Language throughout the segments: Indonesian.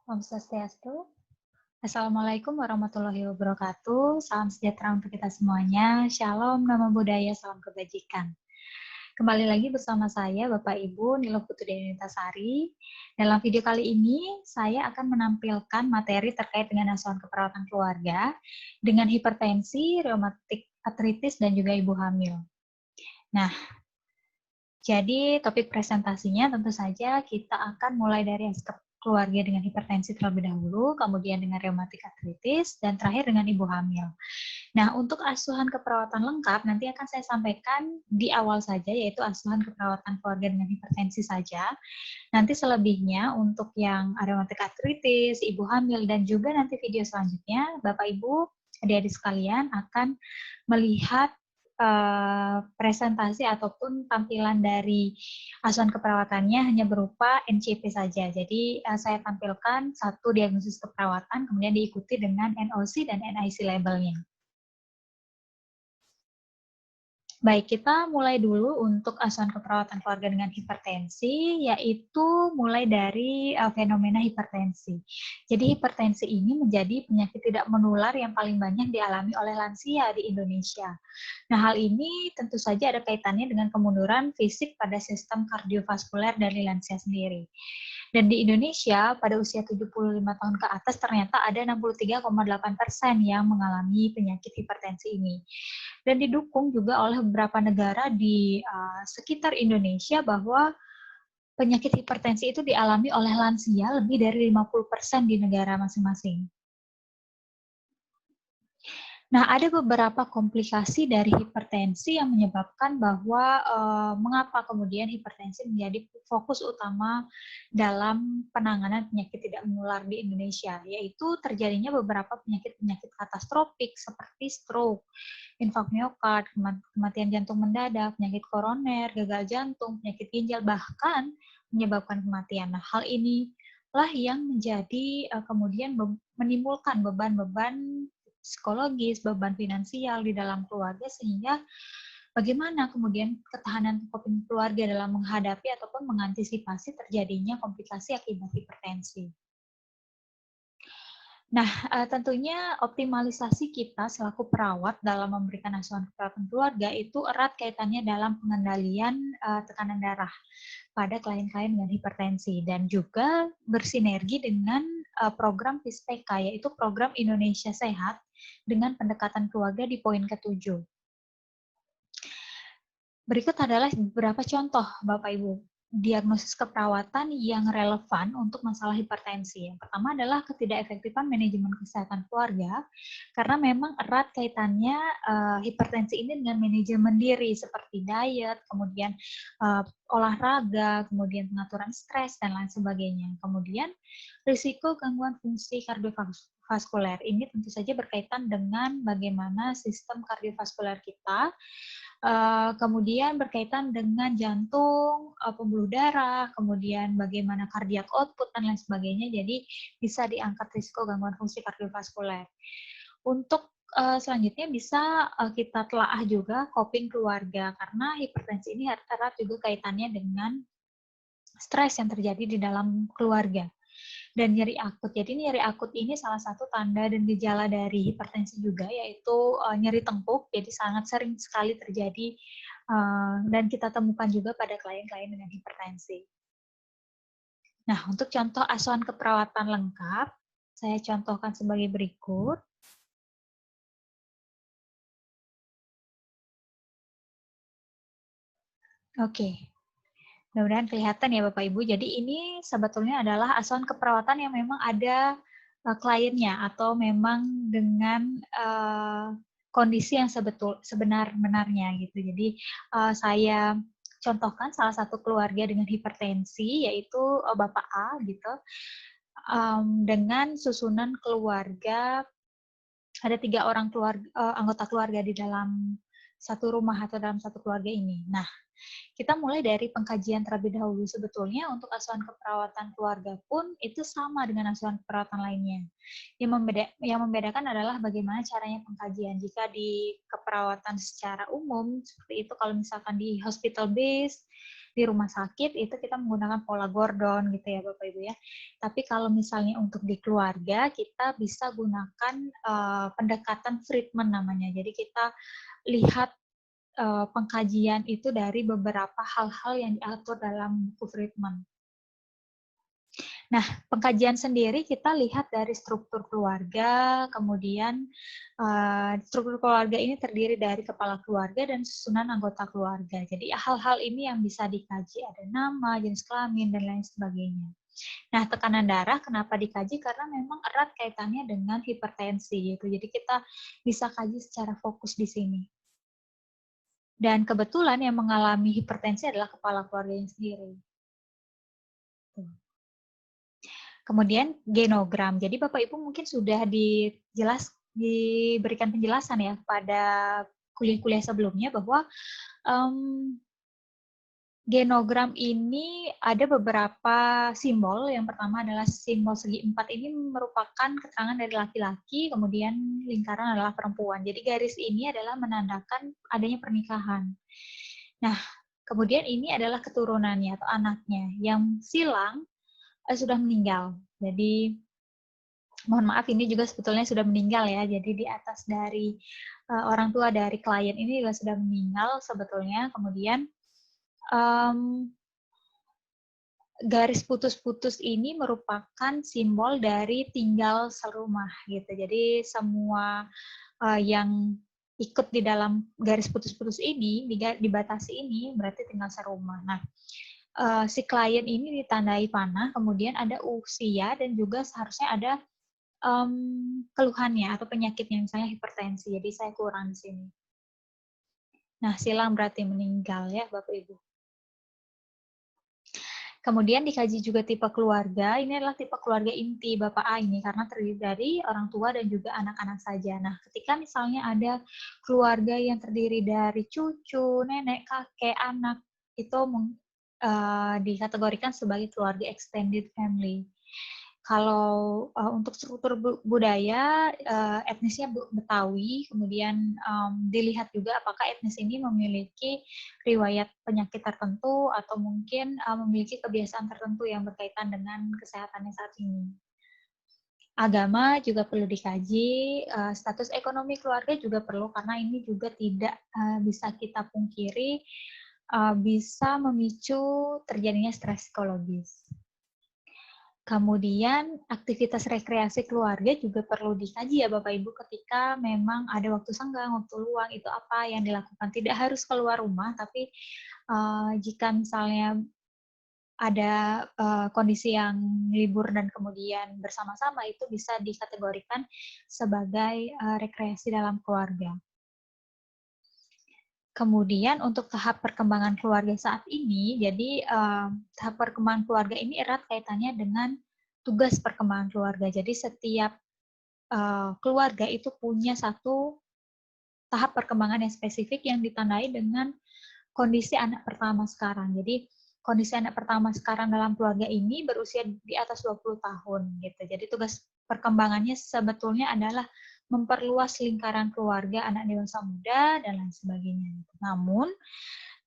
Om Swastiastu. Assalamualaikum warahmatullahi wabarakatuh. Salam sejahtera untuk kita semuanya. Shalom, Namo Buddhaya, salam kebajikan. Kembali lagi bersama saya, Bapak Ibu Nilo Putri Denitasari. Dalam video kali ini, saya akan menampilkan materi terkait dengan asuhan keperawatan keluarga dengan hipertensi, reumatik artritis, dan juga ibu hamil. Nah, jadi topik presentasinya tentu saja kita akan mulai dari aspek keluarga dengan hipertensi terlebih dahulu, kemudian dengan reumatik artritis, dan terakhir dengan ibu hamil. Nah, untuk asuhan keperawatan lengkap nanti akan saya sampaikan di awal saja, yaitu asuhan keperawatan keluarga dengan hipertensi saja. Nanti selebihnya untuk yang reumatik artritis, ibu hamil, dan juga nanti video selanjutnya, Bapak Ibu, adik-adik sekalian akan melihat presentasi ataupun tampilan dari asuhan keperawatannya hanya berupa NCP saja. Jadi saya tampilkan satu diagnosis keperawatan, kemudian diikuti dengan NOC dan NIC labelnya. Baik, kita mulai dulu untuk asuhan keperawatan keluarga dengan hipertensi, yaitu mulai dari fenomena hipertensi. Jadi hipertensi ini menjadi penyakit tidak menular yang paling banyak dialami oleh lansia di Indonesia. Nah, hal ini tentu saja ada kaitannya dengan kemunduran fisik pada sistem kardiovaskuler dari lansia sendiri. Dan di Indonesia, pada usia 75 tahun ke atas, ternyata ada 63,8% yang mengalami penyakit hipertensi ini. Dan didukung juga oleh beberapa negara di sekitar Indonesia bahwa penyakit hipertensi itu dialami oleh lansia lebih dari 50% di negara masing-masing. Nah, ada beberapa komplikasi dari hipertensi yang menyebabkan bahwa mengapa kemudian hipertensi menjadi fokus utama dalam penanganan penyakit tidak menular di Indonesia, yaitu terjadinya beberapa penyakit-penyakit katastrofik seperti stroke, infak miokard, kematian jantung mendadak, penyakit koroner, gagal jantung, penyakit ginjal, bahkan menyebabkan kematian. Nah, hal inilah yang menjadi kemudian menimbulkan beban-beban psikologis, beban finansial di dalam keluarga, sehingga bagaimana kemudian ketahanan coping keluarga dalam menghadapi ataupun mengantisipasi terjadinya komplikasi akibat hipertensi. Nah, tentunya optimalisasi kita selaku perawat dalam memberikan asuhan keperawatan keluarga itu erat kaitannya dalam pengendalian tekanan darah pada klien-klien dengan hipertensi, dan juga bersinergi dengan program PISPK, yaitu program Indonesia Sehat dengan pendekatan keluarga di poin ke-7. Berikut adalah beberapa contoh, Bapak Ibu, diagnosis keperawatan yang relevan untuk masalah hipertensi. Yang pertama adalah ketidakefektifan manajemen kesehatan keluarga, karena memang erat kaitannya hipertensi ini dengan manajemen diri, seperti diet, kemudian olahraga, kemudian pengaturan stres, dan lain sebagainya. Kemudian risiko gangguan fungsi kardiovaskuler ini tentu saja berkaitan dengan bagaimana sistem kardiovaskuler kita, kemudian berkaitan dengan jantung, pembuluh darah, kemudian bagaimana cardiac output, dan lain sebagainya. Jadi bisa diangkat risiko gangguan fungsi kardiovaskuler. Untuk selanjutnya bisa kita telaah juga coping keluarga, karena hipertensi ini erat juga kaitannya dengan stres yang terjadi di dalam keluarga. Dan nyeri akut. Jadi nyeri akut ini salah satu tanda dan gejala dari hipertensi juga, yaitu nyeri tengkuk. Jadi sangat sering sekali terjadi dan kita temukan juga pada klien-klien dengan hipertensi. Nah, untuk contoh asuhan keperawatan lengkap, saya contohkan sebagai berikut. Oke. Mudah-mudahan kelihatan ya Bapak Ibu. Jadi ini sebetulnya adalah asuhan keperawatan yang memang ada kliennya, atau memang dengan kondisi yang sebenar-benarnya gitu. Jadi saya contohkan salah satu keluarga dengan hipertensi, yaitu Bapak A gitu, dengan susunan keluarga, ada 3 orang anggota keluarga di dalam satu rumah atau dalam satu keluarga ini. Nah, kita mulai dari pengkajian terlebih dahulu. Sebetulnya untuk asuhan keperawatan keluarga pun itu sama dengan asuhan keperawatan lainnya. Yang membedakan adalah bagaimana caranya pengkajian. Jika di keperawatan secara umum, seperti itu kalau misalkan di hospital base, di rumah sakit itu kita menggunakan pola Gordon gitu ya Bapak Ibu ya. Tapi kalau misalnya untuk di keluarga kita bisa gunakan pendekatan Friedman namanya. Jadi kita lihat pengkajian itu dari beberapa hal-hal yang diatur dalam buku Friedman. Nah, pengkajian sendiri kita lihat dari struktur keluarga, kemudian struktur keluarga ini terdiri dari kepala keluarga dan susunan anggota keluarga. Jadi hal-hal ini yang bisa dikaji, ada nama, jenis kelamin, dan lain sebagainya. Nah, tekanan darah kenapa dikaji? Karena memang erat kaitannya dengan hipertensi, gitu. Jadi kita bisa kaji secara fokus di sini. Dan kebetulan yang mengalami hipertensi adalah kepala keluarganya sendiri. Kemudian genogram. Jadi Bapak Ibu mungkin sudah diberikan penjelasan ya pada kuliah-kuliah sebelumnya bahwa genogram ini ada beberapa simbol. Yang pertama adalah simbol segi 4 ini merupakan keterangan dari laki-laki, kemudian lingkaran adalah perempuan. Jadi garis ini adalah menandakan adanya pernikahan. Nah, kemudian ini adalah keturunannya atau anaknya. Yang silang sudah meninggal. Jadi mohon maaf ini juga sebetulnya sudah meninggal ya. Jadi di atas dari orang tua dari klien ini juga sudah meninggal sebetulnya. Kemudian garis putus-putus ini merupakan simbol dari tinggal serumah gitu. Jadi semua yang ikut di dalam garis putus-putus ini, dibatasi ini berarti tinggal serumah. Nah, si klien ini ditandai panah, kemudian ada usia dan juga seharusnya ada keluhannya atau penyakitnya, misalnya hipertensi. Jadi saya kurang di sini. Nah, silang berarti meninggal ya Bapak Ibu. Kemudian dikaji juga tipe keluarga. Ini adalah tipe keluarga inti Bapak A ini karena terdiri dari orang tua dan juga anak-anak saja. Nah, ketika misalnya ada keluarga yang terdiri dari cucu, nenek, kakek, anak, itu dikategorikan sebagai keluarga extended family. Kalau untuk struktur budaya, etnisnya Betawi, kemudian dilihat juga apakah etnis ini memiliki riwayat penyakit tertentu atau mungkin memiliki kebiasaan tertentu yang berkaitan dengan kesehatannya saat ini. Agama juga perlu dikaji, status ekonomi keluarga juga perlu karena ini juga tidak bisa kita pungkiri bisa memicu terjadinya stres psikologis. Kemudian aktivitas rekreasi keluarga juga perlu dikaji ya Bapak Ibu ketika memang ada waktu senggang, waktu luang itu apa yang dilakukan. Tidak harus keluar rumah, tapi jika misalnya ada kondisi yang libur dan kemudian bersama-sama itu bisa dikategorikan sebagai rekreasi dalam keluarga. Kemudian untuk tahap perkembangan keluarga saat ini, jadi tahap perkembangan keluarga ini erat kaitannya dengan tugas perkembangan keluarga. Jadi setiap keluarga itu punya satu tahap perkembangan yang spesifik yang ditandai dengan kondisi anak pertama sekarang. Jadi kondisi anak pertama sekarang dalam keluarga ini berusia di atas 20 tahun gitu. Jadi tugas perkembangannya sebetulnya adalah memperluas lingkaran keluarga anak dewasa muda dan lain sebagainya. Namun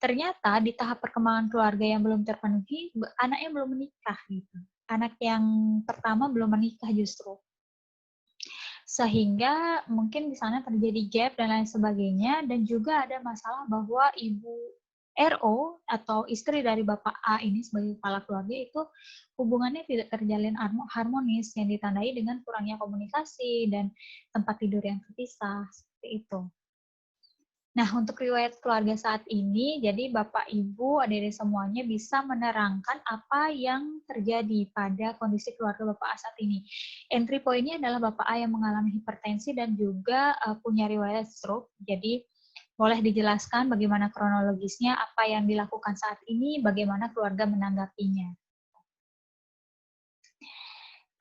ternyata di tahap perkembangan keluarga yang belum terpenuhi, anaknya belum menikah gitu. Anak yang pertama belum menikah justru. Sehingga mungkin di sana terjadi gap dan lain sebagainya, dan juga ada masalah bahwa ibu RO atau istri dari Bapak A ini sebagai kepala keluarga itu hubungannya tidak terjalin harmonis yang ditandai dengan kurangnya komunikasi dan tempat tidur yang terpisah, seperti itu. Nah, untuk riwayat keluarga saat ini, jadi Bapak, Ibu, adik-adik semuanya bisa menerangkan apa yang terjadi pada kondisi keluarga Bapak A saat ini. Entry point-nya adalah Bapak A yang mengalami hipertensi dan juga punya riwayat stroke. Jadi, boleh dijelaskan bagaimana kronologisnya, apa yang dilakukan saat ini, bagaimana keluarga menanggapinya.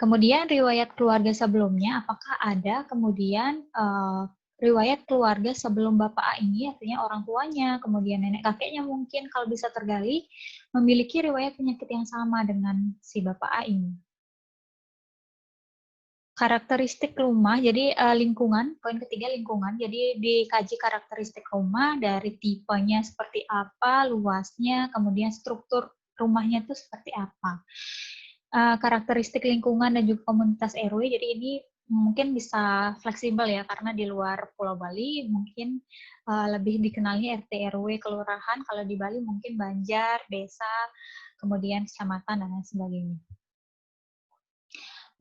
Kemudian riwayat keluarga sebelumnya, apakah ada kemudian riwayat keluarga sebelum Bapak A ini, artinya orang tuanya, kemudian nenek kakeknya mungkin kalau bisa tergali, memiliki riwayat penyakit yang sama dengan si Bapak A ini. Karakteristik rumah, jadi lingkungan, poin ketiga lingkungan. Jadi dikaji karakteristik rumah dari tipenya seperti apa, luasnya, kemudian struktur rumahnya itu seperti apa. Karakteristik lingkungan dan juga komunitas RW, jadi ini mungkin bisa fleksibel ya, karena di luar Pulau Bali mungkin lebih dikenalnya RT RW kelurahan, kalau di Bali mungkin banjar, desa, kemudian kecamatan dan lain sebagainya.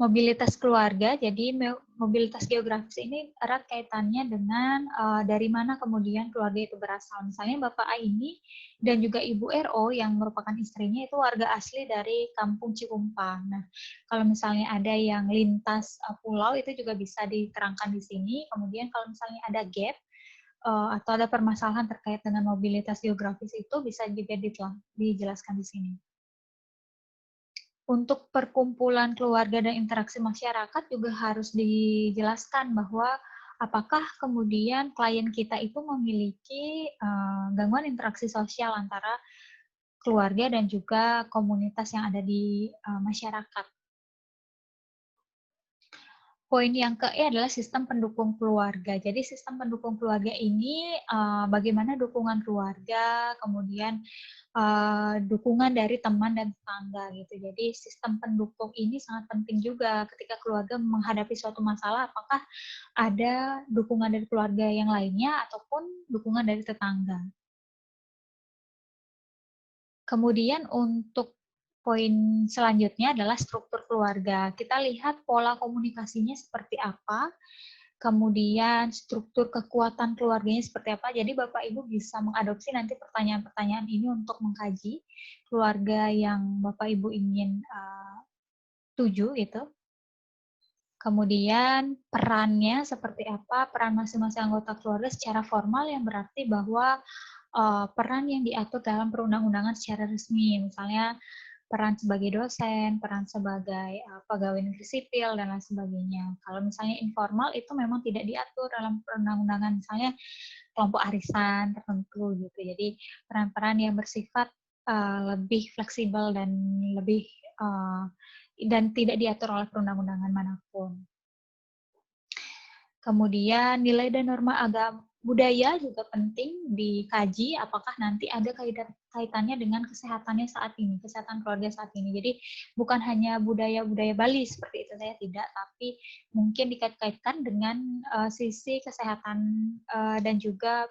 Mobilitas keluarga, jadi mobilitas geografis ini erat kaitannya dengan dari mana kemudian keluarga itu berasal. Misalnya Bapak A ini dan juga Ibu RO yang merupakan istrinya itu warga asli dari Kampung Cikumpa. Nah, kalau misalnya ada yang lintas pulau itu juga bisa diterangkan di sini. Kemudian kalau misalnya ada gap atau ada permasalahan terkait dengan mobilitas geografis itu bisa juga dijelaskan di sini. Untuk perkumpulan keluarga dan interaksi masyarakat juga harus dijelaskan bahwa apakah kemudian klien kita itu memiliki gangguan interaksi sosial antara keluarga dan juga komunitas yang ada di masyarakat. Poin yang ke-E adalah sistem pendukung keluarga. Jadi sistem pendukung keluarga ini bagaimana dukungan keluarga, kemudian dukungan dari teman dan tetangga gitu. Jadi sistem pendukung ini sangat penting juga ketika keluarga menghadapi suatu masalah, apakah ada dukungan dari keluarga yang lainnya ataupun dukungan dari tetangga. Kemudian untuk poin selanjutnya adalah struktur keluarga. Kita lihat pola komunikasinya seperti apa, kemudian struktur kekuatan keluarganya seperti apa. Jadi Bapak Ibu bisa mengadopsi nanti pertanyaan-pertanyaan ini untuk mengkaji keluarga yang Bapak Ibu ingin tuju itu. Kemudian perannya seperti apa, peran masing-masing anggota keluarga secara formal yang berarti bahwa peran yang diatur dalam perundang-undangan secara resmi, misalnya peran sebagai dosen, peran sebagai pegawai negeri sipil, dan lain sebagainya. Kalau misalnya informal itu memang tidak diatur dalam perundang-undangan, misalnya kelompok arisan tertentu gitu. Jadi peran-peran yang bersifat lebih fleksibel dan lebih dan tidak diatur oleh perundang-undangan manapun. Kemudian nilai dan norma agama budaya juga penting dikaji apakah nanti ada kaitannya dengan kesehatannya saat ini, kesehatan keluarga saat ini. Jadi bukan hanya budaya-budaya Bali seperti itu saya tidak, tapi mungkin dikait-kaitkan dengan sisi kesehatan dan juga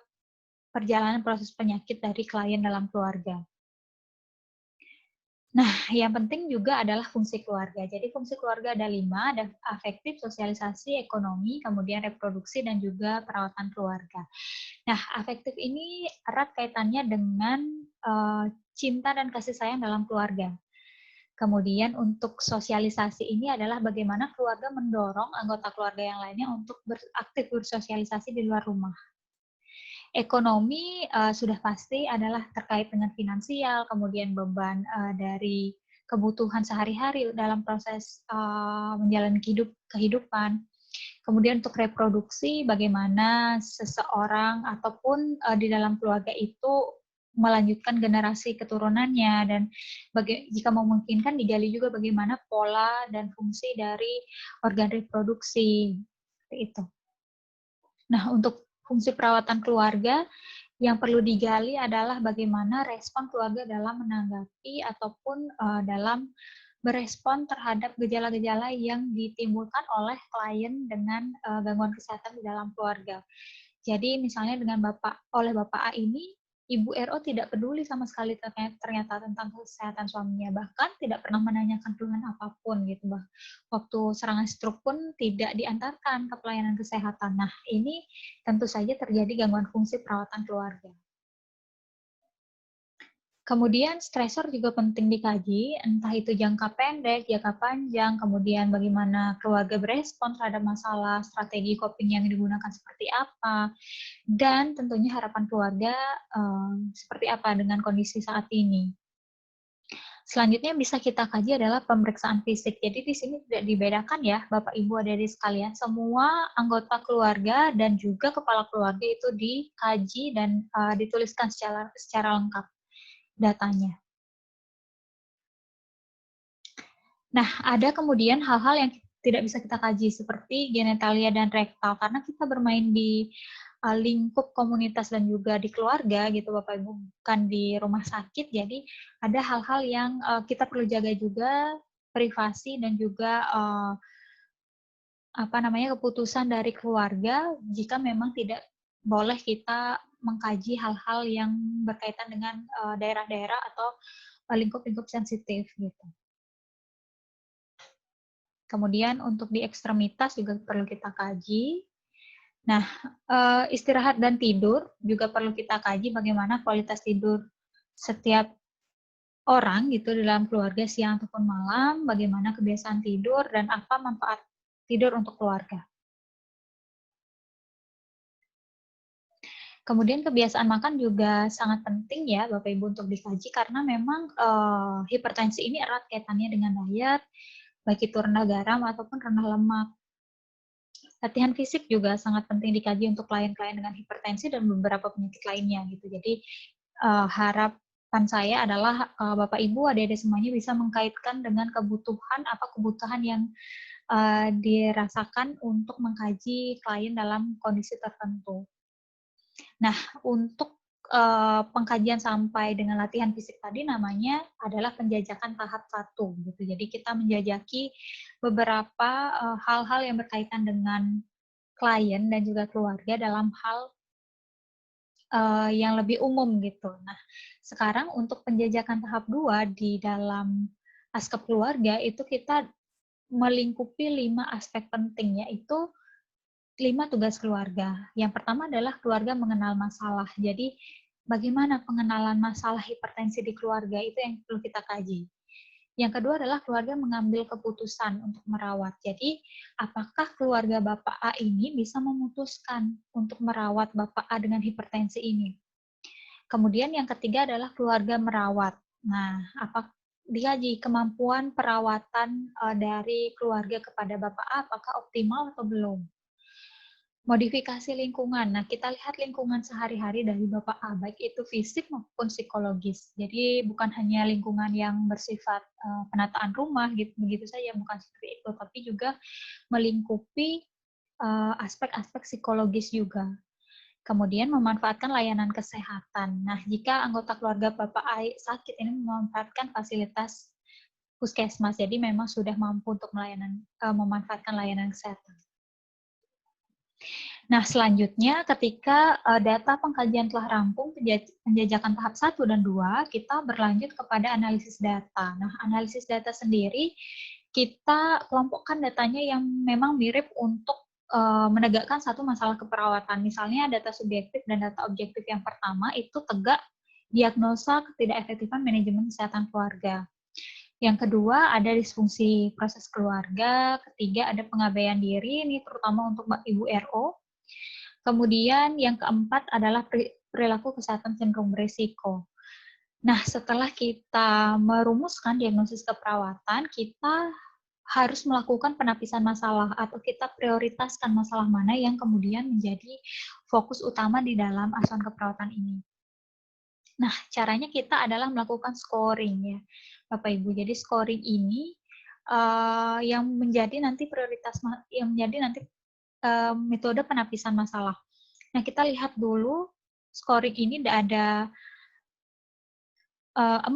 perjalanan proses penyakit dari klien dalam keluarga. Nah, yang penting juga adalah fungsi keluarga. Jadi fungsi keluarga ada 5, ada afektif, sosialisasi, ekonomi, kemudian reproduksi, dan juga perawatan keluarga. Nah, afektif ini erat kaitannya dengan cinta dan kasih sayang dalam keluarga. Kemudian untuk sosialisasi ini adalah bagaimana keluarga mendorong anggota keluarga yang lainnya untuk aktif bersosialisasi di luar rumah. Ekonomi sudah pasti adalah terkait dengan finansial, kemudian beban dari kebutuhan sehari-hari dalam proses menjalani kehidupan. Kemudian untuk reproduksi, bagaimana seseorang ataupun di dalam keluarga itu melanjutkan generasi keturunannya, dan jika memungkinkan digali juga bagaimana pola dan fungsi dari organ reproduksi. Seperti itu. Nah, untuk fungsi perawatan keluarga, yang perlu digali adalah bagaimana respon keluarga dalam menanggapi ataupun dalam berespon terhadap gejala-gejala yang ditimbulkan oleh klien dengan gangguan kesehatan di dalam keluarga. Jadi misalnya dengan oleh Bapak A ini, Ibu RO tidak peduli sama sekali ternyata tentang kesehatan suaminya, bahkan tidak pernah menanyakan keluhan apapun gitu, waktu serangan stroke pun tidak diantarkan ke pelayanan kesehatan. Nah, ini tentu saja terjadi gangguan fungsi perawatan keluarga. Kemudian stresor juga penting dikaji, entah itu jangka pendek, jangka panjang, kemudian bagaimana keluarga berespon terhadap masalah, strategi coping yang digunakan seperti apa, dan tentunya harapan keluarga seperti apa dengan kondisi saat ini. Selanjutnya bisa kita kaji adalah pemeriksaan fisik. Jadi di sini tidak dibedakan ya, Bapak Ibu adik-adik sekalian, semua anggota keluarga dan juga kepala keluarga itu dikaji dan dituliskan secara lengkap datanya. Nah, ada kemudian hal-hal yang tidak bisa kita kaji seperti genitalia dan rektal karena kita bermain di lingkup komunitas dan juga di keluarga gitu Bapak Ibu, bukan di rumah sakit. Jadi ada hal-hal yang kita perlu jaga juga, privasi dan juga keputusan dari keluarga jika memang tidak boleh kita mengkaji hal-hal yang berkaitan dengan daerah-daerah atau lingkup-lingkup sensitif gitu. Kemudian untuk di ekstremitas juga perlu kita kaji. Nah, istirahat dan tidur juga perlu kita kaji bagaimana kualitas tidur setiap orang gitu dalam keluarga siang ataupun malam, bagaimana kebiasaan tidur dan apa manfaat tidur untuk keluarga. Kemudian kebiasaan makan juga sangat penting ya Bapak Ibu untuk dikaji karena memang hipertensi ini erat kaitannya dengan diet, baik itu rendah garam ataupun rendah lemak. Latihan fisik juga sangat penting dikaji untuk klien-klien dengan hipertensi dan beberapa penyakit lainnya gitu. Jadi harapan saya adalah Bapak Ibu, adik-adik semuanya bisa mengkaitkan dengan kebutuhan yang dirasakan untuk mengkaji klien dalam kondisi tertentu. Nah, untuk pengkajian sampai dengan latihan fisik tadi namanya adalah penjajakan tahap 1 gitu. Jadi kita menjajaki beberapa hal-hal yang berkaitan dengan klien dan juga keluarga dalam hal yang lebih umum gitu. Nah, sekarang untuk penjajakan tahap 2 di dalam askep keluarga itu kita melingkupi 5 aspek penting, yaitu 5 tugas keluarga. Yang pertama adalah keluarga mengenal masalah. Jadi, bagaimana pengenalan masalah hipertensi di keluarga itu yang perlu kita kaji. Yang kedua adalah keluarga mengambil keputusan untuk merawat. Jadi, apakah keluarga Bapak A ini bisa memutuskan untuk merawat Bapak A dengan hipertensi ini? Kemudian yang ketiga adalah keluarga merawat. Nah, dikaji kemampuan perawatan dari keluarga kepada Bapak A apakah optimal atau belum? Modifikasi lingkungan. Nah, kita lihat lingkungan sehari-hari dari Bapak A, baik itu fisik maupun psikologis. Jadi bukan hanya lingkungan yang bersifat penataan rumah gitu begitu saja, bukan seperti itu, tapi juga melingkupi aspek-aspek psikologis juga. Kemudian memanfaatkan layanan kesehatan. Nah, jika anggota keluarga Bapak A sakit ini memanfaatkan fasilitas puskesmas, jadi memang sudah mampu untuk memanfaatkan layanan kesehatan. Nah, selanjutnya ketika data pengkajian telah rampung, penjajakan tahap 1 dan 2, kita berlanjut kepada analisis data. Nah, analisis data sendiri, kita kelompokkan datanya yang memang mirip untuk menegakkan satu masalah keperawatan. Misalnya data subjektif dan data objektif yang pertama itu tegak diagnosa ketidakefektifan manajemen kesehatan keluarga. Yang kedua ada disfungsi proses keluarga, ketiga ada pengabaian diri, ini terutama untuk Ibu RO. Kemudian yang keempat adalah perilaku kesehatan cenderung berisiko. Nah, setelah kita merumuskan diagnosis keperawatan, kita harus melakukan penapisan masalah atau kita prioritaskan masalah mana yang kemudian menjadi fokus utama di dalam asuhan keperawatan ini. Nah, caranya kita adalah melakukan scoring ya, Bapak Ibu. Jadi scoring ini yang menjadi nanti metode penapisan masalah. Nah, kita lihat dulu scoring ini ada 4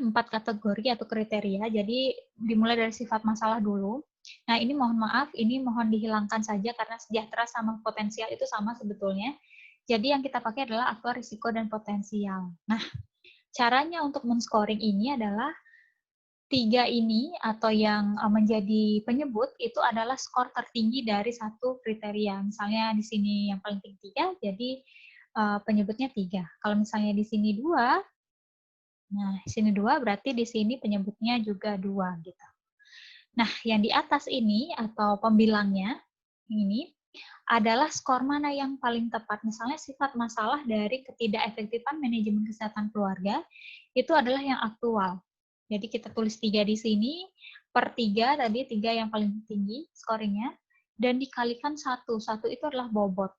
kategori atau kriteria. Jadi dimulai dari sifat masalah dulu. Nah, ini mohon maaf, ini mohon dihilangkan saja karena sejahtera sama potensial itu sama sebetulnya. Jadi yang kita pakai adalah aktual risiko dan potensial. Nah, caranya untuk men-scoring ini adalah 3 ini atau yang menjadi penyebut itu adalah skor tertinggi dari satu kriteria. Misalnya di sini yang paling tinggi 3, jadi penyebutnya 3. Kalau misalnya di sini 2, nah di sini 2 berarti di sini penyebutnya juga 2 gitu. Nah, yang di atas ini atau pembilangnya ini adalah skor mana yang paling tepat. Misalnya sifat masalah dari ketidakefektifan manajemen kesehatan keluarga itu adalah yang aktual. Jadi kita tulis 3 di sini, per 3 tadi 3 yang paling tinggi scoringnya, dan dikalikan 1. 1 itu adalah bobot.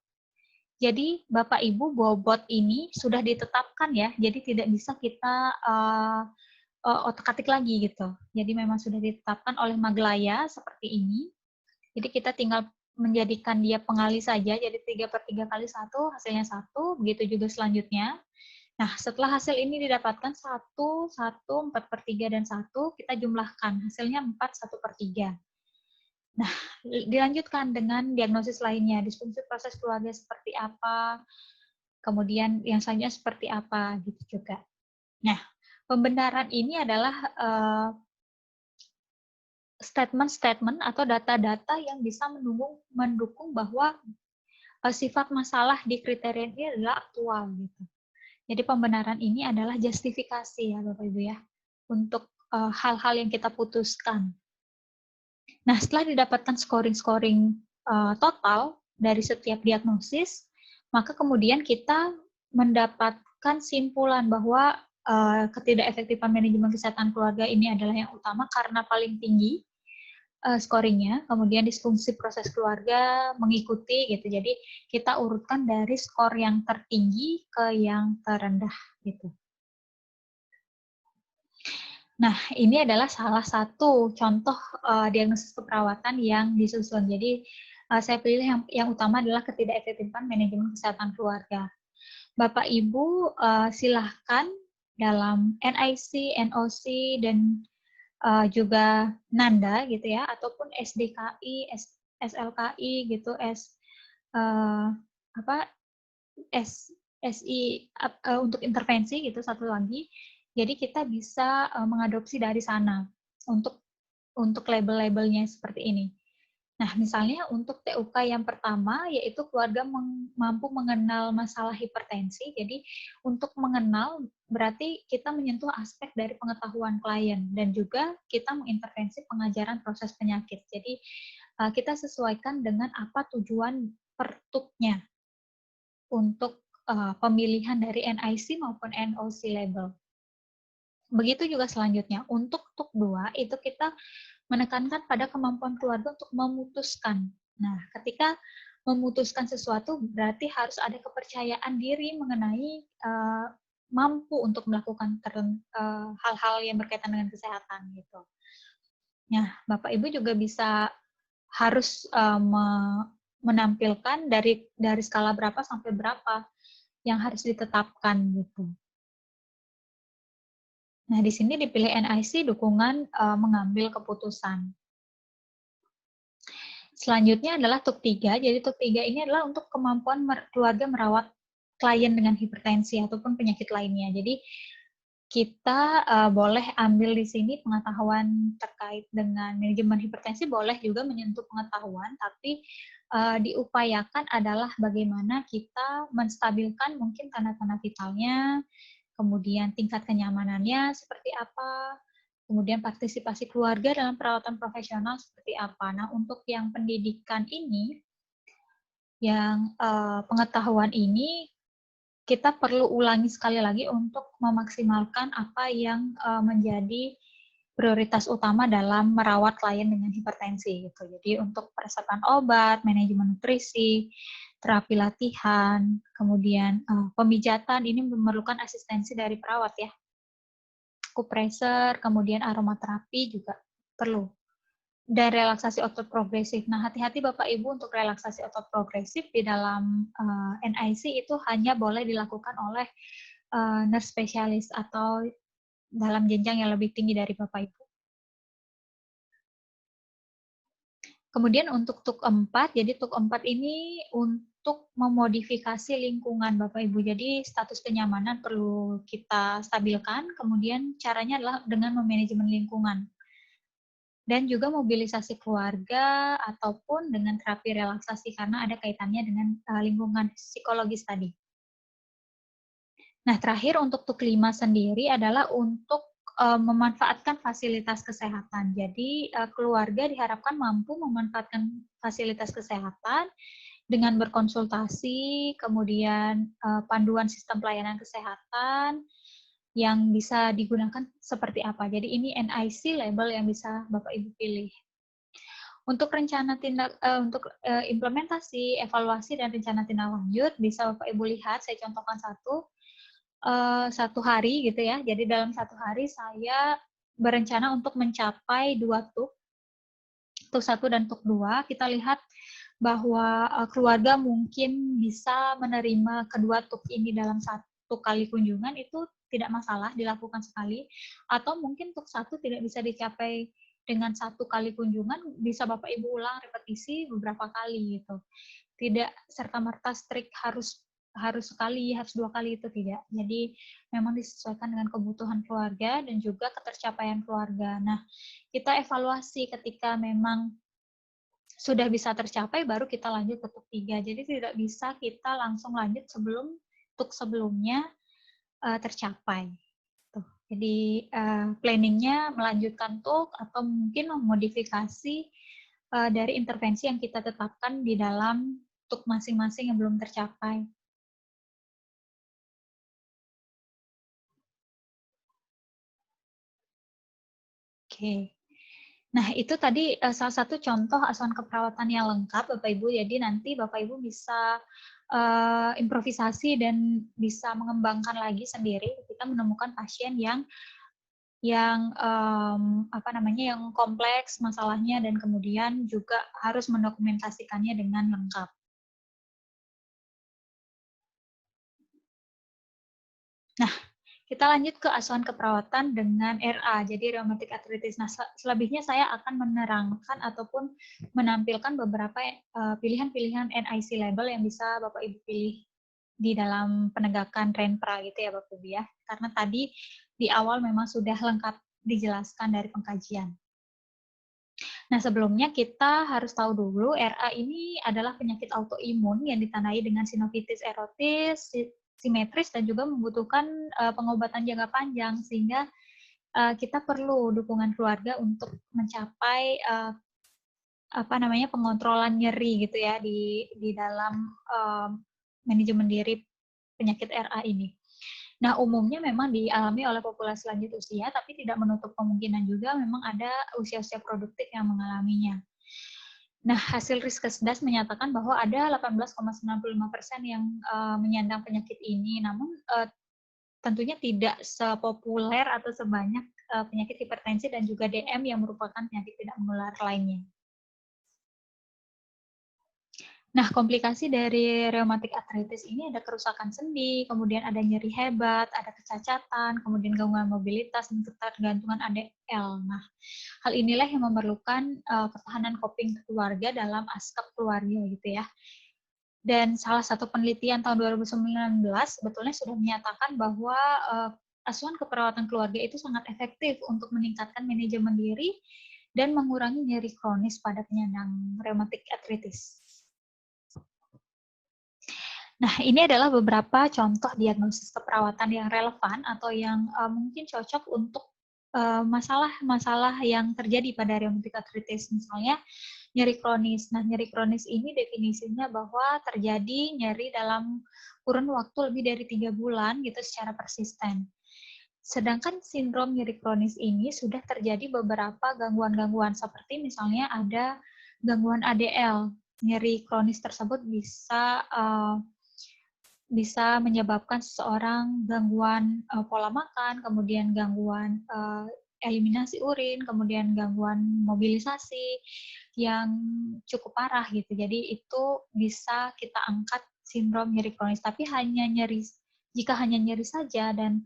Jadi Bapak Ibu bobot ini sudah ditetapkan ya, jadi tidak bisa kita otak-atik lagi gitu. Jadi memang sudah ditetapkan oleh Maglaya seperti ini. Jadi kita tinggal menjadikan dia pengali saja, jadi 3/3 kali 1, hasilnya 1, begitu juga selanjutnya. Nah, setelah hasil ini didapatkan 1, 1, 4/3, dan 1, kita jumlahkan, hasilnya 4, 1/3. Nah, dilanjutkan dengan diagnosis lainnya, disfungsi proses keluarga seperti apa, kemudian yang selanjutnya seperti apa, gitu juga. Nah, pembenaran ini adalah statement-statement atau data-data yang bisa mendukung bahwa sifat masalah di kriteria ini adalah aktual gitu. Jadi pembenaran ini adalah justifikasi ya Bapak Ibu ya untuk hal-hal yang kita putuskan. Nah, setelah didapatkan scoring-scoring total dari setiap diagnosis, maka kemudian kita mendapatkan simpulan bahwa ketidakefektifan manajemen kesehatan keluarga ini adalah yang utama karena paling tinggi scoringnya, kemudian disfungsi proses keluarga mengikuti gitu. Jadi kita urutkan dari skor yang tertinggi ke yang terendah gitu. Nah, ini adalah salah satu contoh diagnosis keperawatan yang disusun. Jadi saya pilih yang utama adalah ketidakefektifan manajemen kesehatan keluarga. Bapak Ibu silahkan dalam NIC, NOC, dan juga Nanda gitu ya, ataupun SDKI, SLKI gitu, SI untuk intervensi gitu satu lagi. Jadi kita bisa mengadopsi dari sana untuk label-labelnya seperti ini. Nah, misalnya untuk TUK yang pertama, yaitu keluarga mampu mengenal masalah hipertensi. Jadi, untuk mengenal berarti kita menyentuh aspek dari pengetahuan klien dan juga kita mengintervensi pengajaran proses penyakit. Jadi, kita sesuaikan dengan apa tujuan pertuknya untuk pemilihan dari NIC maupun NOC label. Begitu juga selanjutnya, untuk TUK 2 itu kita menekankan pada kemampuan keluarga untuk memutuskan. Nah, ketika memutuskan sesuatu berarti harus ada kepercayaan diri mengenai mampu untuk melakukan hal-hal yang berkaitan dengan kesehatan gitu. Nah, Bapak Ibu juga bisa harus menampilkan dari skala berapa sampai berapa yang harus ditetapkan gitu. Nah, di sini dipilih NIC dukungan mengambil keputusan. Selanjutnya adalah TUK 3. Jadi TUK 3 ini adalah untuk kemampuan keluarga merawat klien dengan hipertensi ataupun penyakit lainnya. Jadi kita boleh ambil di sini pengetahuan terkait dengan manajemen hipertensi, boleh juga menyentuh pengetahuan, tapi diupayakan adalah bagaimana kita menstabilkan mungkin tanda-tanda vitalnya, kemudian tingkat kenyamanannya seperti apa, kemudian partisipasi keluarga dalam perawatan profesional seperti apa. Nah, untuk yang pendidikan ini, yang pengetahuan ini, kita perlu ulangi sekali lagi untuk memaksimalkan apa yang menjadi prioritas utama dalam merawat klien dengan hipertensi gitu. Jadi untuk peresepan obat, manajemen nutrisi, terapi latihan, kemudian pemijatan ini memerlukan asistensi dari perawat ya. Akupressor, kemudian aromaterapi juga perlu. Dan relaksasi otot progresif. Nah, hati-hati Bapak Ibu untuk relaksasi otot progresif di dalam NIC itu hanya boleh dilakukan oleh nurse spesialis atau dalam jenjang yang lebih tinggi dari Bapak Ibu. Kemudian untuk TUK 4, jadi TUK 4 ini untuk memodifikasi lingkungan Bapak Ibu. Jadi status kenyamanan perlu kita stabilkan, kemudian caranya adalah dengan memanajemen lingkungan. Dan juga mobilisasi keluarga ataupun dengan terapi relaksasi karena ada kaitannya dengan lingkungan psikologis tadi. Nah, terakhir untuk TUK 5 sendiri adalah untuk memanfaatkan fasilitas kesehatan. Jadi keluarga diharapkan mampu memanfaatkan fasilitas kesehatan dengan berkonsultasi, kemudian panduan sistem pelayanan kesehatan yang bisa digunakan seperti apa. Jadi ini NIC label yang bisa Bapak Ibu pilih. Untuk rencana implementasi, evaluasi dan rencana tindak lanjut bisa Bapak Ibu lihat, saya contohkan satu. 1 hari gitu ya. Jadi dalam 1 hari saya berencana untuk mencapai 2 TUK 1 dan TUK 2. Kita lihat bahwa keluarga mungkin bisa menerima kedua TUK ini dalam 1 kali kunjungan, itu tidak masalah dilakukan sekali, atau mungkin TUK 1 tidak bisa dicapai dengan 1 kali kunjungan, bisa Bapak Ibu ulang repetisi beberapa kali gitu. Tidak serta-merta strict harus harus sekali, harus 2 kali, itu tidak. Jadi memang disesuaikan dengan kebutuhan keluarga dan juga ketercapaian keluarga. Nah, kita evaluasi ketika memang sudah bisa tercapai baru kita lanjut ke TUK 3. Jadi tidak bisa kita langsung lanjut sebelum TUK sebelumnya tercapai. Tuh. Jadi planningnya melanjutkan TUK atau mungkin memodifikasi dari intervensi yang kita tetapkan di dalam TUK masing-masing yang belum tercapai. Oke. Nah, itu tadi salah satu contoh asuhan keperawatan yang lengkap, Bapak Ibu. Jadi nanti Bapak Ibu bisa improvisasi dan bisa mengembangkan lagi sendiri ketika menemukan pasien yang apa namanya, yang kompleks masalahnya dan kemudian juga harus mendokumentasikannya dengan lengkap. Nah, kita lanjut ke asuhan keperawatan dengan RA, jadi rheumatic arthritis. Nah, selebihnya saya akan menerangkan ataupun menampilkan beberapa pilihan-pilihan NIC label yang bisa Bapak Ibu pilih di dalam penegakan RENPRA gitu ya Bapak Ibu ya. Karena tadi di awal memang sudah lengkap dijelaskan dari pengkajian. Nah, sebelumnya kita harus tahu dulu RA ini adalah penyakit autoimun yang ditandai dengan sinusitis erotis, simetris, dan juga membutuhkan pengobatan jangka panjang, sehingga kita perlu dukungan keluarga untuk mencapai apa namanya, pengontrolan nyeri gitu ya di dalam manajemen diri penyakit RA ini. Nah, umumnya memang dialami oleh populasi lanjut usia, tapi tidak menutup kemungkinan juga memang ada usia-usia produktif yang mengalaminya. Nah, hasil Riskesdas menyatakan bahwa ada 18,95% yang menyandang penyakit ini, namun tentunya tidak sepopuler atau sebanyak penyakit hipertensi dan juga DM yang merupakan penyakit tidak menular lainnya. Nah, komplikasi dari rheumatic arthritis ini ada kerusakan sendi, kemudian ada nyeri hebat, ada kecacatan, kemudian gangguan mobilitas, dan ketergantungan ADL. Nah, hal inilah yang memerlukan pertahanan coping keluarga dalam askap keluarga gitu ya. Dan salah satu penelitian tahun 2019 sebetulnya sudah menyatakan bahwa asuhan keperawatan keluarga itu sangat efektif untuk meningkatkan manajemen diri dan mengurangi nyeri kronis pada penyandang rheumatic arthritis. Nah, ini adalah beberapa contoh diagnosis keperawatan yang relevan atau yang mungkin cocok untuk masalah-masalah yang terjadi pada rheumatic arthritis, misalnya nyeri kronis. Nah, nyeri kronis ini definisinya bahwa terjadi nyeri dalam kurun waktu lebih dari 3 bulan gitu secara persisten. Sedangkan sindrom nyeri kronis ini sudah terjadi beberapa gangguan-gangguan seperti misalnya ada gangguan ADL. Nyeri kronis tersebut bisa menyebabkan seseorang gangguan pola makan, kemudian gangguan eliminasi urin, kemudian gangguan mobilisasi yang cukup parah gitu. Jadi itu bisa kita angkat sindrom nyeri kronis. Tapi jika hanya nyeri saja dan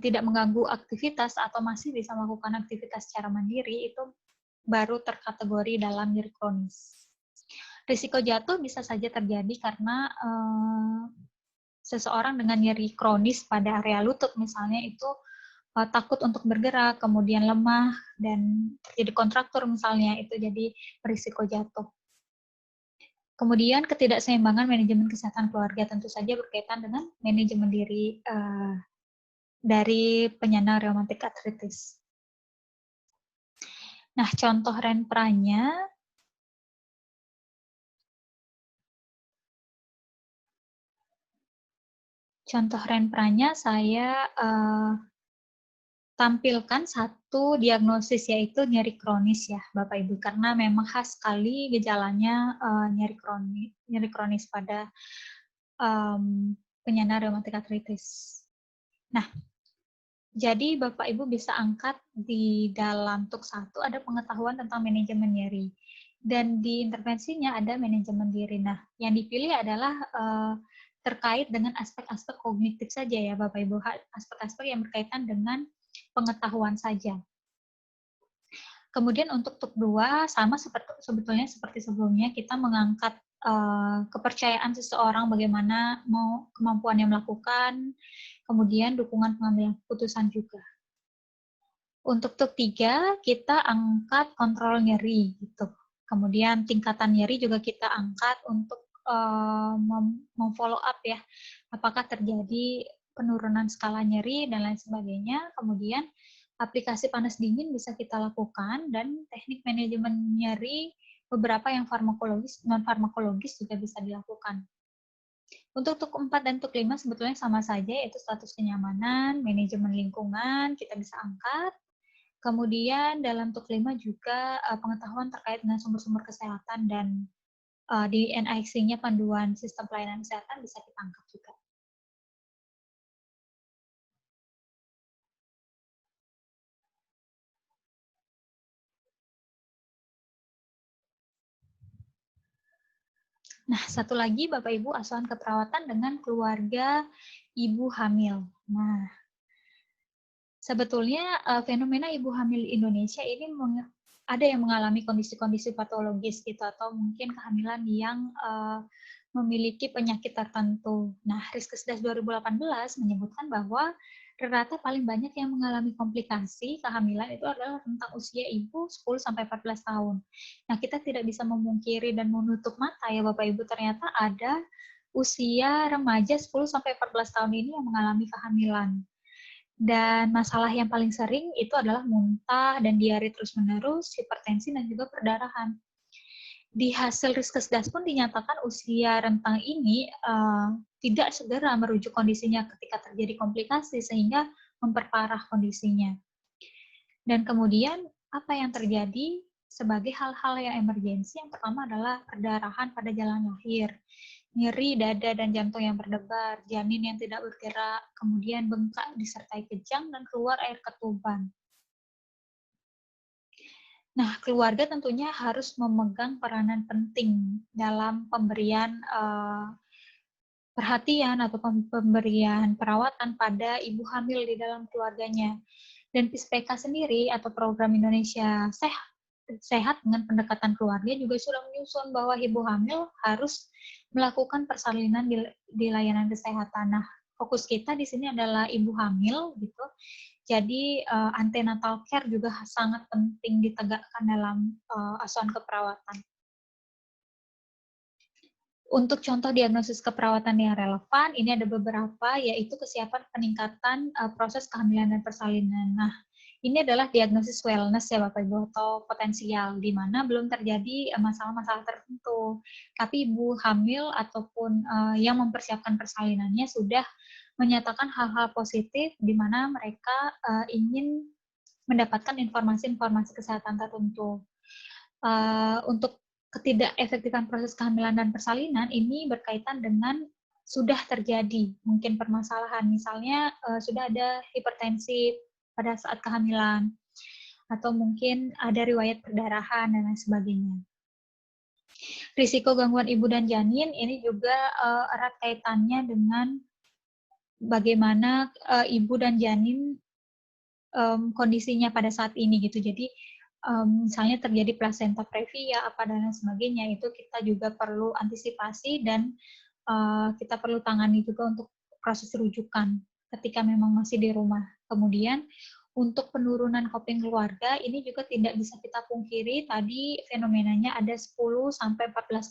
tidak mengganggu aktivitas atau masih bisa melakukan aktivitas secara mandiri, itu baru terkategori dalam nyeri kronis. Risiko jatuh bisa saja terjadi karena seseorang dengan nyeri kronis pada area lutut misalnya itu takut untuk bergerak, kemudian lemah, dan terjadi kontraktur misalnya, itu jadi berisiko jatuh. Kemudian ketidakseimbangan manajemen kesehatan keluarga tentu saja berkaitan dengan manajemen diri dari penyandang rheumatic arthritis. Nah, contoh RENPRA-nya saya tampilkan satu diagnosis, yaitu nyeri kronis ya Bapak Ibu, karena memang khas sekali gejalanya nyeri kronis pada penyandang rematik artritis. Nah, jadi Bapak Ibu bisa angkat di dalam TUK 1 ada pengetahuan tentang manajemen nyeri. Dan di intervensinya ada manajemen diri. Nah, yang dipilih adalah terkait dengan aspek-aspek kognitif saja ya Bapak Ibu, aspek-aspek yang berkaitan dengan pengetahuan saja. Kemudian untuk TUK 2 sama sebetulnya seperti sebelumnya, kita mengangkat kepercayaan seseorang bagaimana kemampuannya melakukan, kemudian dukungan pengambilan keputusan juga. Untuk TUK 3 kita angkat kontrol nyeri gitu. Kemudian tingkatan nyeri juga kita angkat untuk memfollow up ya, apakah terjadi penurunan skala nyeri dan lain sebagainya. Kemudian aplikasi panas dingin bisa kita lakukan, dan teknik manajemen nyeri beberapa yang farmakologis, non farmakologis juga bisa dilakukan. Untuk TUK 4 dan TUK 5 sebetulnya sama saja, yaitu status kenyamanan, manajemen lingkungan kita bisa angkat. Kemudian dalam TUK 5 juga pengetahuan terkait dengan sumber-sumber kesehatan, dan di NIC-nya panduan sistem pelayanan kesehatan bisa kita angkat juga. Nah, satu lagi Bapak Ibu, asuhan keperawatan dengan keluarga ibu hamil. Nah, sebetulnya fenomena ibu hamil di Indonesia ini ada yang mengalami kondisi-kondisi patologis gitu, atau mungkin kehamilan yang memiliki penyakit tertentu. Nah, Riskesdas 2018 menyebutkan bahwa rata paling banyak yang mengalami komplikasi kehamilan itu adalah rentang usia ibu 10-14 tahun. Nah, kita tidak bisa memungkiri dan menutup mata ya Bapak Ibu, ternyata ada usia remaja 10-14 tahun ini yang mengalami kehamilan. Dan masalah yang paling sering itu adalah muntah dan diare terus-menerus, hipertensi, dan juga perdarahan. Di hasil Riskesdas pun dinyatakan usia rentang ini tidak segera merujuk kondisinya ketika terjadi komplikasi, sehingga memperparah kondisinya. Dan kemudian apa yang terjadi sebagai hal-hal yang emergensi? Yang pertama adalah perdarahan pada jalan lahir, nyeri dada dan jantung yang berdebar, janin yang tidak bergerak, kemudian bengkak disertai kejang, dan keluar air ketuban. Nah, keluarga tentunya harus memegang peranan penting dalam pemberian perhatian atau pemberian perawatan pada ibu hamil di dalam keluarganya. Dan PISPK sendiri atau Program Indonesia Sehat dengan pendekatan keluarga juga sudah menyusun bahwa ibu hamil harus melakukan persalinan di layanan kesehatan. Nah, fokus kita di sini adalah ibu hamil gitu. Jadi antenatal care juga sangat penting ditegakkan dalam asuhan keperawatan. Untuk contoh diagnosis keperawatan yang relevan, ini ada beberapa, yaitu kesiapan peningkatan proses kehamilan dan persalinan. Nah, ini adalah diagnosis wellness ya Bapak Ibu, atau potensial, di mana belum terjadi masalah-masalah tertentu. Tapi ibu hamil ataupun yang mempersiapkan persalinannya sudah menyatakan hal-hal positif, di mana mereka ingin mendapatkan informasi-informasi kesehatan tertentu. Untuk ketidakefektifan proses kehamilan dan persalinan ini berkaitan dengan sudah terjadi mungkin permasalahan, misalnya sudah ada hipertensi pada saat kehamilan, atau mungkin ada riwayat perdarahan dan lain sebagainya. Risiko gangguan ibu dan janin ini juga erat kaitannya dengan bagaimana ibu dan janin kondisinya pada saat ini gitu. Jadi misalnya terjadi plasenta previa apa dan lain sebagainya, itu kita juga perlu antisipasi, dan kita perlu tangani juga untuk proses rujukan ketika memang masih di rumah. Kemudian untuk penurunan coping keluarga ini juga tidak bisa kita pungkiri, tadi fenomenanya ada 10-14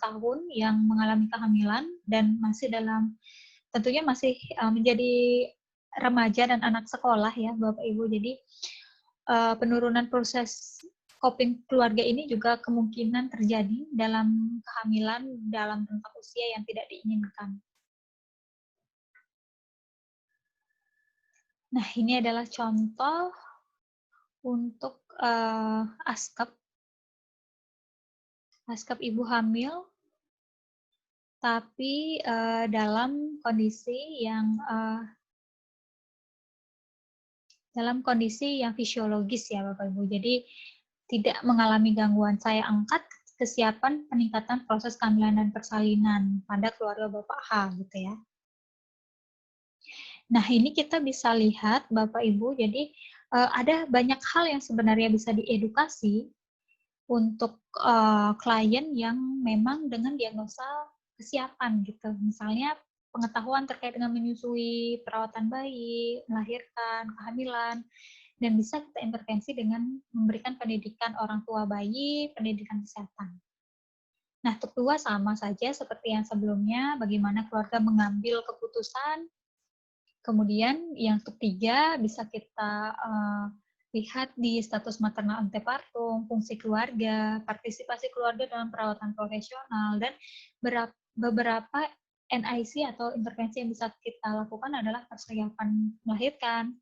tahun yang mengalami kehamilan dan masih tentunya masih menjadi remaja dan anak sekolah ya Bapak Ibu. Jadi penurunan proses coping keluarga ini juga kemungkinan terjadi dalam kehamilan dalam rentang usia yang tidak diinginkan. Nah, ini adalah contoh untuk ASKEP ibu hamil tapi dalam kondisi yang fisiologis ya Bapak Ibu. Jadi tidak mengalami gangguan. Saya angkat kesiapan peningkatan proses kehamilan dan persalinan pada keluarga Bapak H gitu ya. Nah, ini kita bisa lihat Bapak Ibu, jadi ada banyak hal yang sebenarnya bisa diedukasi untuk klien yang memang dengan diagnosa kesiapan gitu. Misalnya pengetahuan terkait dengan menyusui, perawatan bayi, melahirkan, kehamilan, dan bisa kita intervensi dengan memberikan pendidikan orang tua bayi, pendidikan kesehatan. Nah, untuk 2 sama saja seperti yang sebelumnya, bagaimana keluarga mengambil keputusan. Kemudian yang untuk 3 bisa kita lihat di status maternal antepartum, fungsi keluarga, partisipasi keluarga dalam perawatan profesional, dan beberapa NIC atau intervensi yang bisa kita lakukan adalah persiapan melahirkan,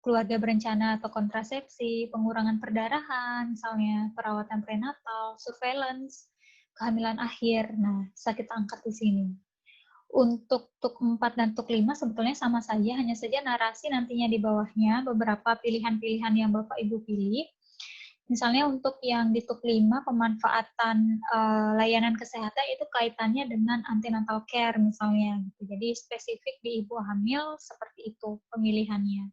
keluarga berencana atau kontrasepsi, pengurangan perdarahan, misalnya perawatan prenatal, surveillance, kehamilan akhir. Nah, bisa kita angkat di sini. Untuk TUK 4 dan TUK 5 sebetulnya sama saja, hanya saja narasi nantinya di bawahnya, beberapa pilihan-pilihan yang Bapak Ibu pilih. Misalnya untuk yang di TUK 5, pemanfaatan layanan kesehatan itu kaitannya dengan antenatal care misalnya. Jadi spesifik di ibu hamil, seperti itu pemilihannya.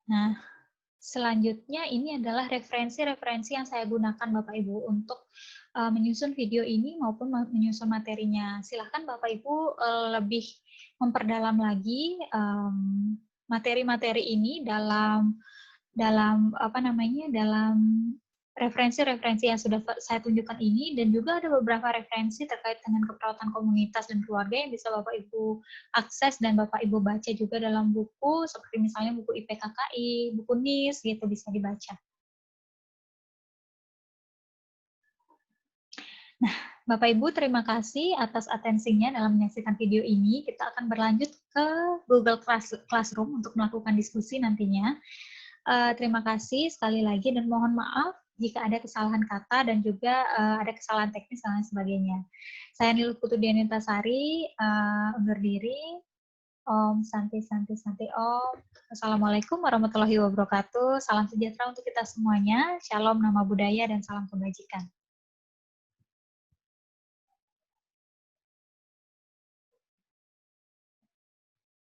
Nah, selanjutnya ini adalah referensi-referensi yang saya gunakan Bapak Ibu untuk menyusun video ini maupun menyusun materinya. Silahkan Bapak Ibu lebih memperdalam lagi materi-materi ini dalam referensi-referensi yang sudah saya tunjukkan ini, dan juga ada beberapa referensi terkait dengan keperawatan komunitas dan keluarga yang bisa Bapak Ibu akses dan Bapak Ibu baca juga dalam buku, seperti misalnya buku IPKKI, buku NIS, gitu bisa dibaca. Nah, Bapak Ibu terima kasih atas atensinya dalam menyaksikan video ini. Kita akan berlanjut ke Google Classroom untuk melakukan diskusi nantinya. Terima kasih sekali lagi dan mohon maaf jika ada kesalahan kata dan juga ada kesalahan teknis dan lain sebagainya. Saya Niluh Putudianintasari, undur diri. Om Santi Santi Santi Om. Assalamualaikum warahmatullahi wabarakatuh. Salam sejahtera untuk kita semuanya. Shalom, nama budaya, dan salam kebajikan.